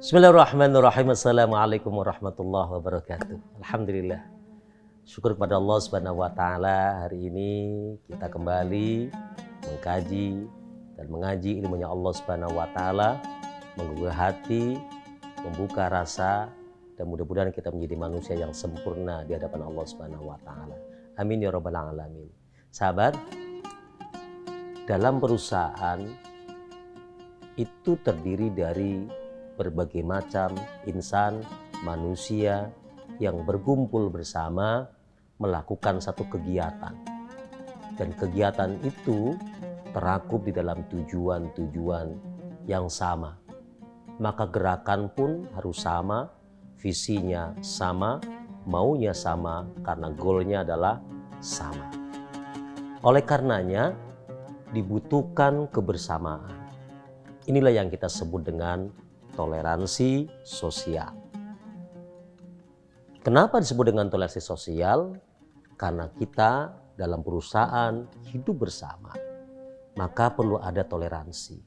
Bismillahirrahmanirrahim. Assalamualaikum warahmatullahi wabarakatuh. Alhamdulillah. Syukur kepada Allah Subhanahu wa taala, hari ini kita kembali mengkaji dan mengaji ilmunya Allah Subhanahu wa taala, menggugah hati, membuka rasa, dan mudah-mudahan kita menjadi manusia yang sempurna di hadapan Allah Subhanahu wa taala. Amin ya rabbal alamin. Sahabat, dalam perusahaan itu terdiri dari berbagai macam insan, manusia yang berkumpul bersama melakukan satu kegiatan. Dan kegiatan itu terakup di dalam tujuan-tujuan yang sama. Maka gerakan pun harus sama, visinya sama, maunya sama, karena goalnya adalah sama. Oleh karenanya dibutuhkan kebersamaan. Inilah yang kita sebut dengan toleransi sosial. Kenapa disebut dengan toleransi sosial? Karena kita dalam perusahaan hidup bersama, maka perlu ada toleransi.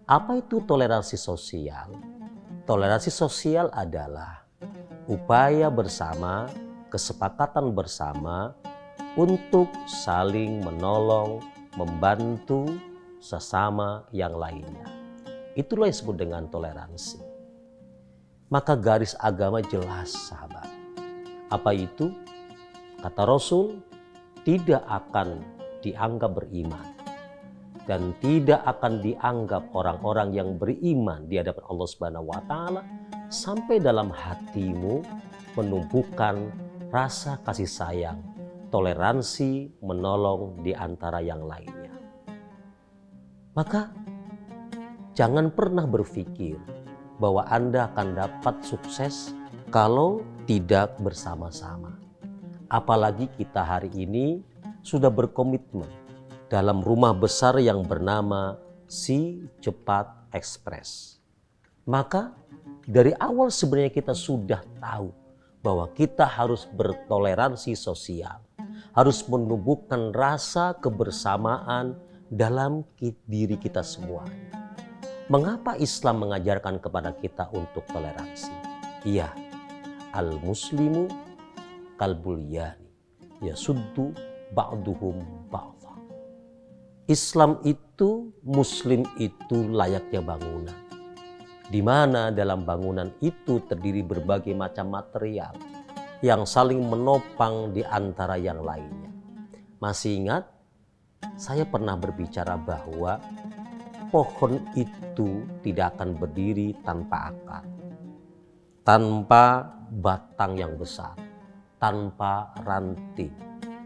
Apa itu toleransi sosial? Toleransi sosial adalah upaya bersama, kesepakatan bersama untuk saling menolong, membantu sesama yang lainnya. Itulah yang disebut dengan toleransi. Maka garis agama jelas, sahabat. Apa itu? Kata Rasul, tidak akan dianggap beriman dan tidak akan dianggap orang-orang yang beriman di hadapan Allah Subhanahu wa taala sampai dalam hatimu menumbuhkan rasa kasih sayang, toleransi, menolong di antara yang lainnya. Maka jangan pernah berpikir bahwa Anda akan dapat sukses kalau tidak bersama-sama. Apalagi kita hari ini sudah berkomitmen dalam rumah besar yang bernama Si Cepat Express. Maka dari awal sebenarnya kita sudah tahu bahwa kita harus bertoleransi sosial, harus menumbuhkan rasa kebersamaan dalam diri kita semua. Mengapa Islam mengajarkan kepada kita untuk toleransi? Iya, al-muslimu kalbulyani yasuddu ba'duhum ba'dha. Islam itu, muslim itu layaknya bangunan. Di mana dalam bangunan itu terdiri berbagai macam material yang saling menopang di antara yang lainnya. Masih ingat? Saya pernah berbicara bahwa pohon itu tidak akan berdiri tanpa akar, tanpa batang yang besar, tanpa ranting,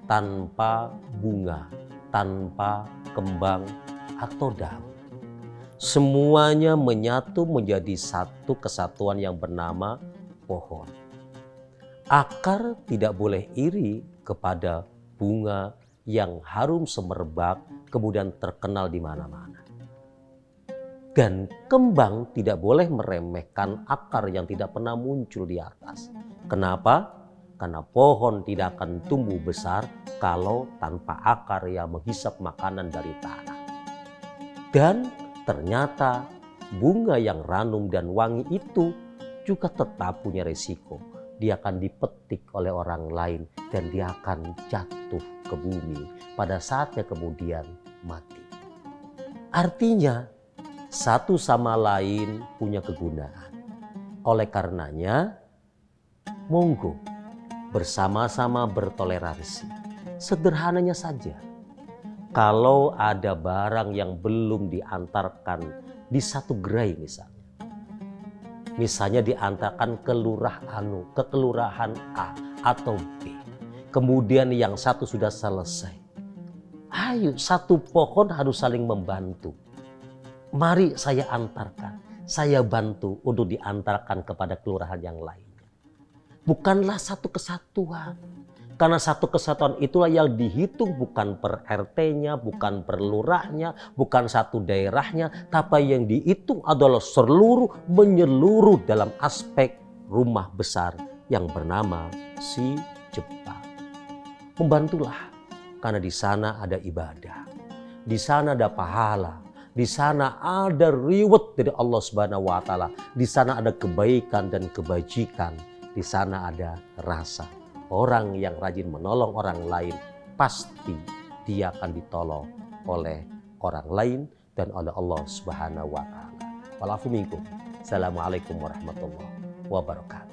tanpa bunga, tanpa kembang atau daun. Semuanya menyatu menjadi satu kesatuan yang bernama pohon. Akar tidak boleh iri kepada bunga yang harum semerbak kemudian terkenal di mana-mana. Dan kembang tidak boleh meremehkan akar yang tidak pernah muncul di atas. Kenapa? Karena pohon tidak akan tumbuh besar kalau tanpa akar yang menghisap makanan dari tanah. Dan ternyata bunga yang ranum dan wangi itu juga tetap punya resiko. Dia akan dipetik oleh orang lain dan dia akan jatuh ke bumi pada saatnya kemudian mati. Artinya satu sama lain punya kegunaan. Oleh karenanya, monggo bersama-sama bertoleransi. Sederhananya saja, kalau ada barang yang belum diantarkan di satu gerai misalnya diantarkan ke kelurahan A atau B, kemudian yang satu sudah selesai. Ayo, satu pohon harus saling membantu. Mari saya antarkan, saya bantu untuk diantarkan kepada kelurahan yang lainnya. Bukanlah satu kesatuan. Karena satu kesatuan itulah yang dihitung bukan per RT-nya, bukan per lurahnya, bukan satu daerahnya. Tapi yang dihitung adalah menyeluruh dalam aspek rumah besar yang bernama Si Cepat. Membantulah, karena di sana ada ibadah. Di sana ada pahala. Di sana ada reward dari Allah Subhanahu wa taala. Di sana ada kebaikan dan kebajikan. Di sana ada rasa. Orang yang rajin menolong orang lain pasti dia akan ditolong oleh orang lain dan oleh Allah Subhanahu wa taala. Walafu minkum. Assalamualaikum warahmatullahi wabarakatuh.